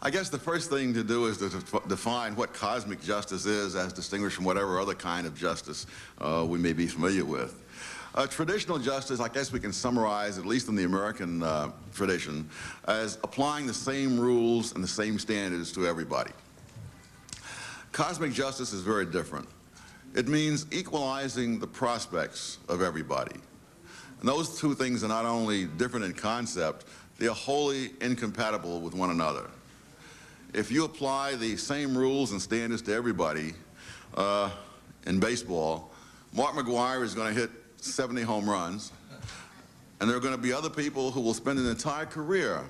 I guess the first thing to do is to define what cosmic justice is as distinguished from whatever other kind of justice we may be familiar with. Traditional justice, I guess we can summarize, at least in the American tradition, as applying the same rules and the same standards to everybody. Cosmic justice is very different. It means equalizing the prospects of everybody. And those two things are not only different in concept, they are wholly incompatible with one another. If you apply the same rules and standards to everybody in baseball, Mark McGwire is going to hit 70 home runs, and there are going to be other people who will spend an entire career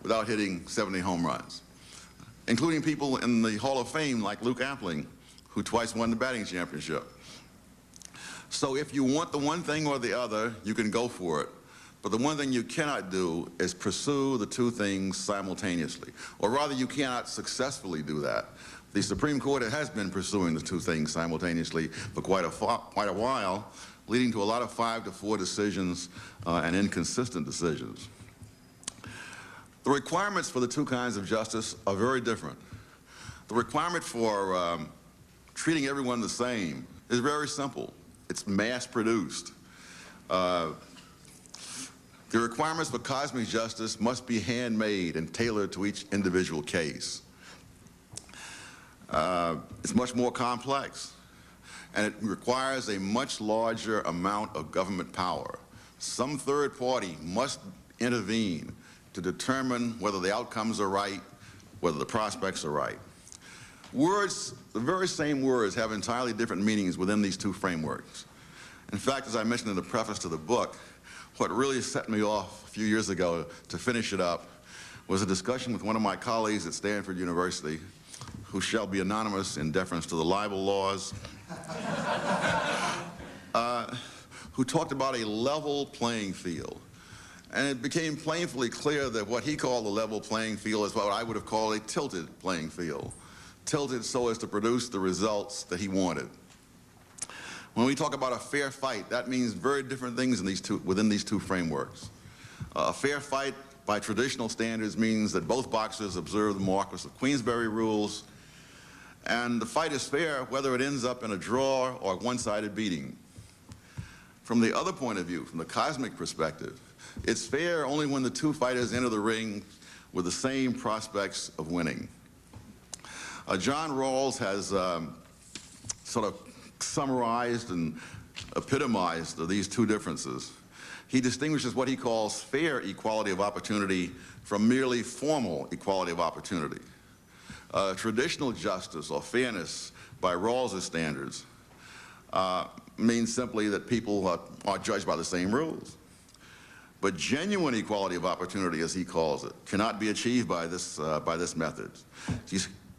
without hitting 70 home runs, including people in the Hall of Fame like Luke Appling, who twice won the batting championship. So if you want the one thing or the other, you can go for it. But the one thing you cannot do is pursue the two things simultaneously. Or rather, you cannot successfully do that. The Supreme Court has been pursuing the two things simultaneously for quite a while, leading to a lot of 5-4 decisions and inconsistent decisions. The requirements for the two kinds of justice are very different. The requirement for treating everyone the same is very simple. It's mass-produced. The requirements for cosmic justice must be handmade and tailored to each individual case. It's much more complex, and it requires a much larger amount of government power. Some third party must intervene to determine whether the outcomes are right, whether the prospects are right. Words, the very same words, have entirely different meanings within these two frameworks. In fact, as I mentioned in the preface to the book, what really set me off a few years ago to finish it up was a discussion with one of my colleagues at Stanford University, who shall be anonymous in deference to the libel laws, who talked about a level playing field. And it became painfully clear that what he called the level playing field is what I would have called a tilted playing field. Tilted so as to produce the results that he wanted. When we talk about a fair fight, that means very different things within these two frameworks. A fair fight by traditional standards means that both boxers observe the Marquis of Queensberry rules, and the fight is fair whether it ends up in a draw or a one-sided beating. From the other point of view, from the cosmic perspective, it's fair only when the two fighters enter the ring with the same prospects of winning. John Rawls has sort of summarized and epitomized these two differences. He distinguishes what he calls fair equality of opportunity from merely formal equality of opportunity. Traditional justice or fairness by Rawls's standards means simply that people are judged by the same rules. But genuine equality of opportunity, as he calls it, cannot be achieved by this method.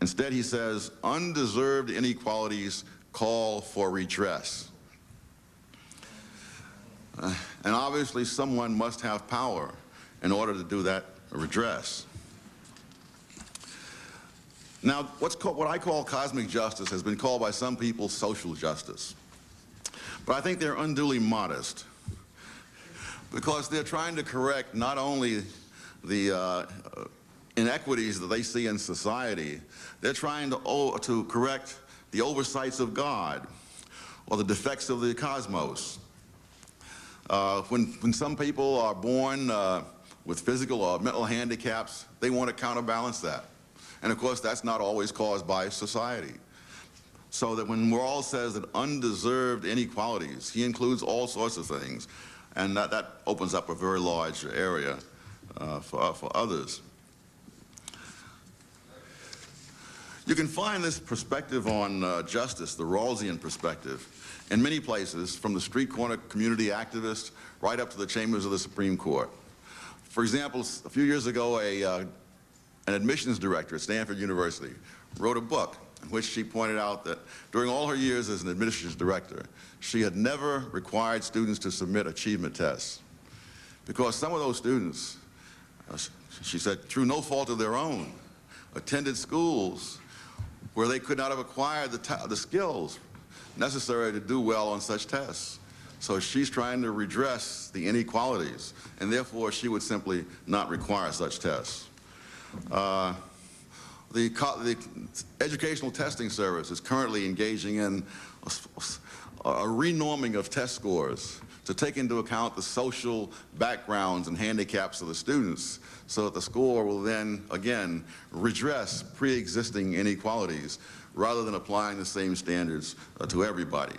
Instead, he says, undeserved inequalities call for redress. And obviously, someone must have power in order to do that redress. Now, what I call cosmic justice has been called by some people social justice. But I think they're unduly modest, because they're trying to correct not only the inequities that they see in society, they're trying to correct the oversights of God or the defects of the cosmos. When some people are born with physical or mental handicaps, they want to counterbalance that. And of course, that's not always caused by society. So that when Rawls says that undeserved inequalities, he includes all sorts of things. And that opens up a very large area for others. You can find this perspective on justice, the Rawlsian perspective, in many places, from the street corner community activists right up to the chambers of the Supreme Court. For example, a few years ago, an admissions director at Stanford University wrote a book in which she pointed out that during all her years as an admissions director, she had never required students to submit achievement tests, because some of those students, she said, through no fault of their own, attended schools where they could not have acquired the skills necessary to do well on such tests. So she's trying to redress the inequalities, and therefore she would simply not require such tests. The Educational Testing Service is currently engaging in a renorming of test scores to take into account the social backgrounds and handicaps of the students, so that the score will then, again, redress pre-existing inequalities rather than applying the same standards to everybody.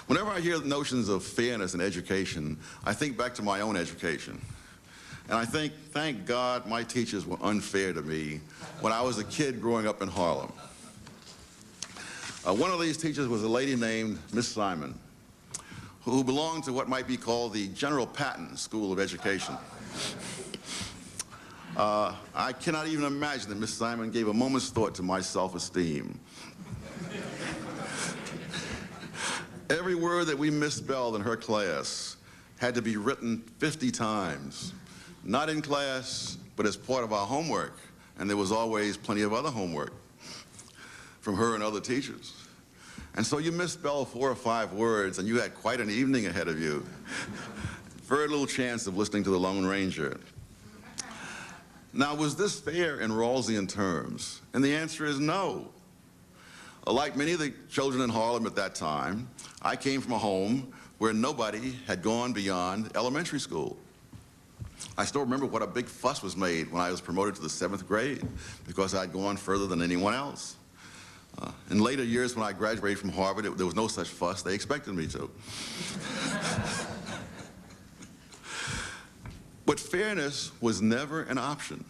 Whenever I hear notions of fairness in education, I think back to my own education. And I think, thank God, my teachers were unfair to me when I was a kid growing up in Harlem. One of these teachers was a lady named Miss Simon, who belonged to what might be called the General Patton School of Education. I cannot even imagine that Miss Simon gave a moment's thought to my self-esteem. Every word that we misspelled in her class had to be written 50 times, not in class, but as part of our homework, and there was always plenty of other homework from her and other teachers. And so you misspelled 4 or 5 words, and you had quite an evening ahead of you. Very little chance of listening to the Lone Ranger. Now, was this fair in Rawlsian terms? And the answer is no. Like many of the children in Harlem at that time, I came from a home where nobody had gone beyond elementary school. I still remember what a big fuss was made when I was promoted to the 7th grade because I'd gone further than anyone else. In later years when I graduated from Harvard, there was no such fuss. They expected me to. But fairness was never an option.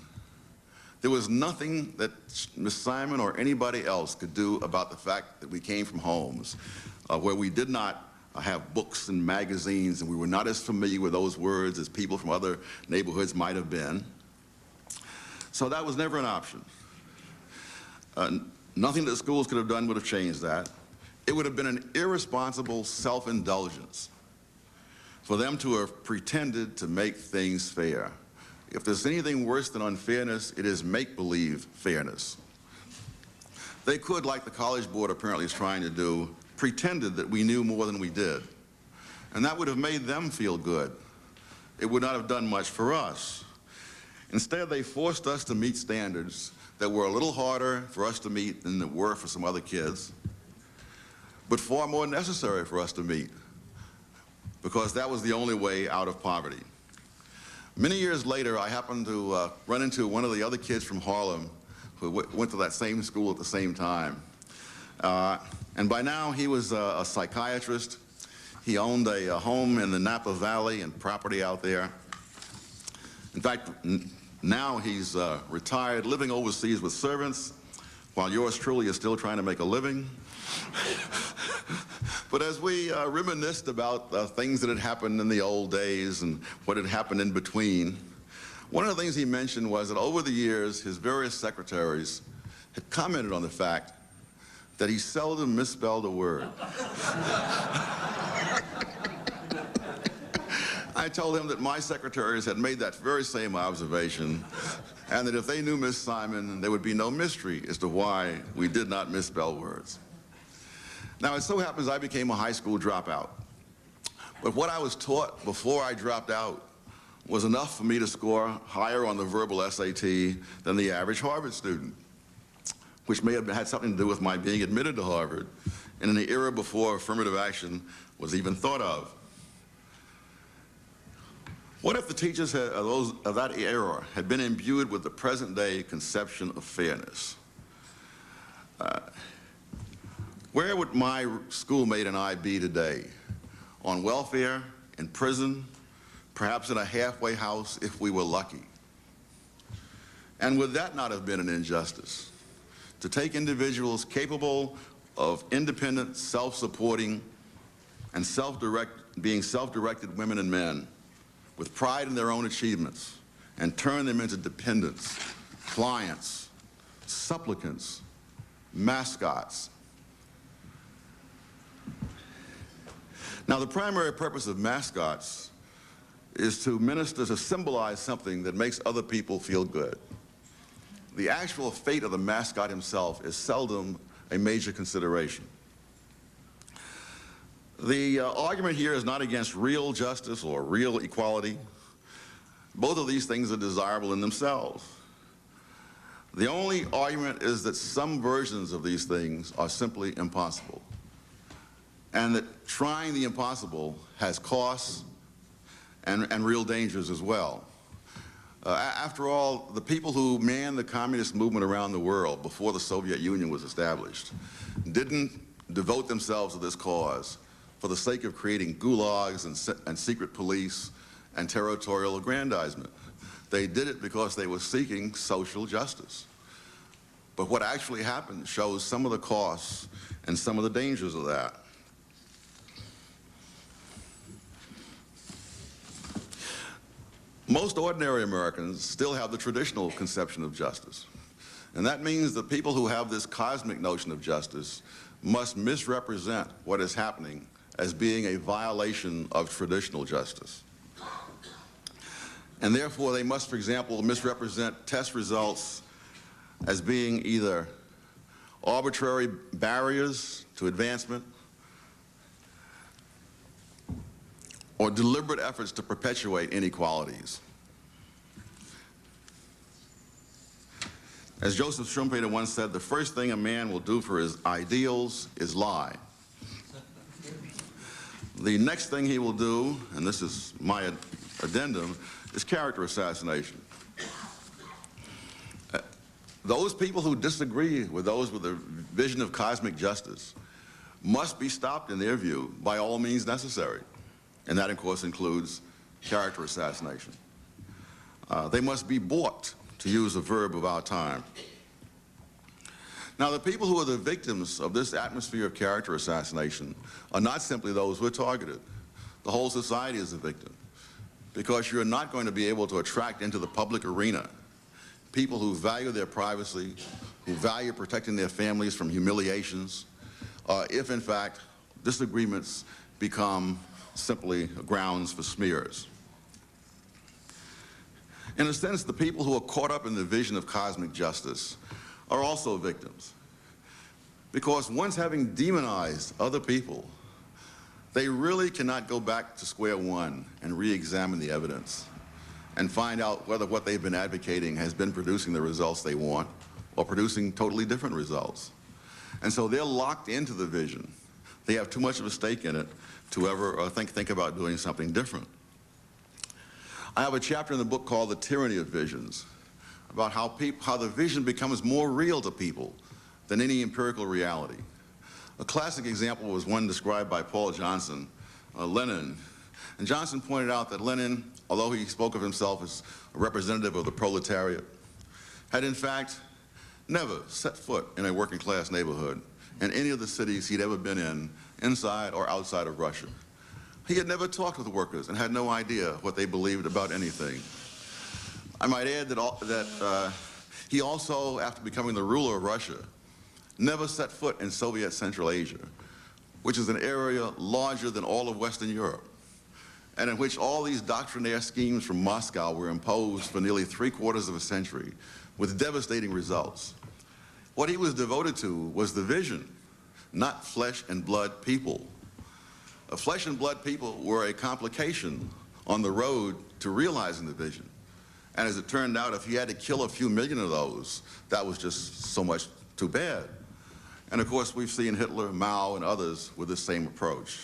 There was nothing that Ms. Simon or anybody else could do about the fact that we came from homes where we did not have books and magazines, and we were not as familiar with those words as people from other neighborhoods might have been. So that was never an option. Nothing that schools could have done would have changed that. It would have been an irresponsible self-indulgence for them to have pretended to make things fair. If there's anything worse than unfairness, it is make-believe fairness. They could, like the College Board apparently is trying to do, pretended that we knew more than we did. And that would have made them feel good. It would not have done much for us. Instead, they forced us to meet standards that were a little harder for us to meet than they were for some other kids, but far more necessary for us to meet, because that was the only way out of poverty. Many years later, I happened to run into one of the other kids from Harlem who went to that same school at the same time. And by now, he was a psychiatrist. He owned a home in the Napa Valley and property out there. In fact, now he's retired, living overseas with servants, while yours truly is still trying to make a living. But as we reminisced about things that had happened in the old days and what had happened in between, one of the things he mentioned was that over the years, his various secretaries had commented on the fact that he seldom misspelled a word. I told him that my secretaries had made that very same observation, and that if they knew Miss Simon, there would be no mystery as to why we did not misspell words. Now, it so happens I became a high school dropout. But what I was taught before I dropped out was enough for me to score higher on the verbal SAT than the average Harvard student, which may have had something to do with my being admitted to Harvard in an era before affirmative action was even thought of. What if the teachers of that era had been imbued with the present-day conception of fairness? Where would my schoolmate and I be today? On welfare, in prison, perhaps in a halfway house if we were lucky. And would that not have been an injustice? To take individuals capable of independent, self-supporting, and being self-directed women and men with pride in their own achievements and turn them into dependents, clients, supplicants, mascots. Now, the primary purpose of mascots is to minister, to symbolize something that makes other people feel good. The actual fate of the mascot himself is seldom a major consideration. The argument here is not against real justice or real equality. Both of these things are desirable in themselves. The only argument is that some versions of these things are simply impossible, and that trying the impossible has costs and real dangers as well. After all, the people who manned the communist movement around the world before the Soviet Union was established didn't devote themselves to this cause for the sake of creating gulags and secret police and territorial aggrandizement. They did it because they were seeking social justice. But what actually happened shows some of the costs and some of the dangers of that. Most ordinary Americans still have the traditional conception of justice. And that means that people who have this cosmic notion of justice must misrepresent what is happening as being a violation of traditional justice. And therefore, they must, for example, misrepresent test results as being either arbitrary barriers to advancement or deliberate efforts to perpetuate inequalities. As Joseph Schumpeter once said, the first thing a man will do for his ideals is lie. The next thing he will do, and this is my addendum, is character assassination. Those people who disagree with those with a vision of cosmic justice must be stopped, in their view, by all means necessary. And that, of course, includes character assassination. They must be bought, to use a verb of our time. Now, the people who are the victims of this atmosphere of character assassination are not simply those who are targeted. The whole society is a victim, because you're not going to be able to attract into the public arena people who value their privacy, who value protecting their families from humiliations, if, in fact, disagreements become simply grounds for smears. In a sense, the people who are caught up in the vision of cosmic justice are also victims, because once having demonized other people, they really cannot go back to square one and re-examine the evidence and find out whether what they've been advocating has been producing the results they want or producing totally different results. And so they're locked into the vision. They have too much of a stake in it to ever think about doing something different. I have a chapter in the book called The Tyranny of Visions, about how the vision becomes more real to people than any empirical reality. A classic example was one described by Paul Johnson, Lenin. And Johnson pointed out that Lenin, although he spoke of himself as a representative of the proletariat, had in fact never set foot in a working class neighborhood in any of the cities he'd ever been in, inside or outside of Russia. He had never talked with the workers and had no idea what they believed about anything. I might add that he also, after becoming the ruler of Russia, never set foot in Soviet Central Asia, which is an area larger than all of Western Europe, and in which all these doctrinaire schemes from Moscow were imposed for nearly 3/4 of a century with devastating results. What he was devoted to was the vision, not flesh and blood people. Flesh and blood people were a complication on the road to realizing the vision. And as it turned out, if he had to kill a few million of those, that was just so much too bad. And of course, we've seen Hitler, Mao, and others with this same approach.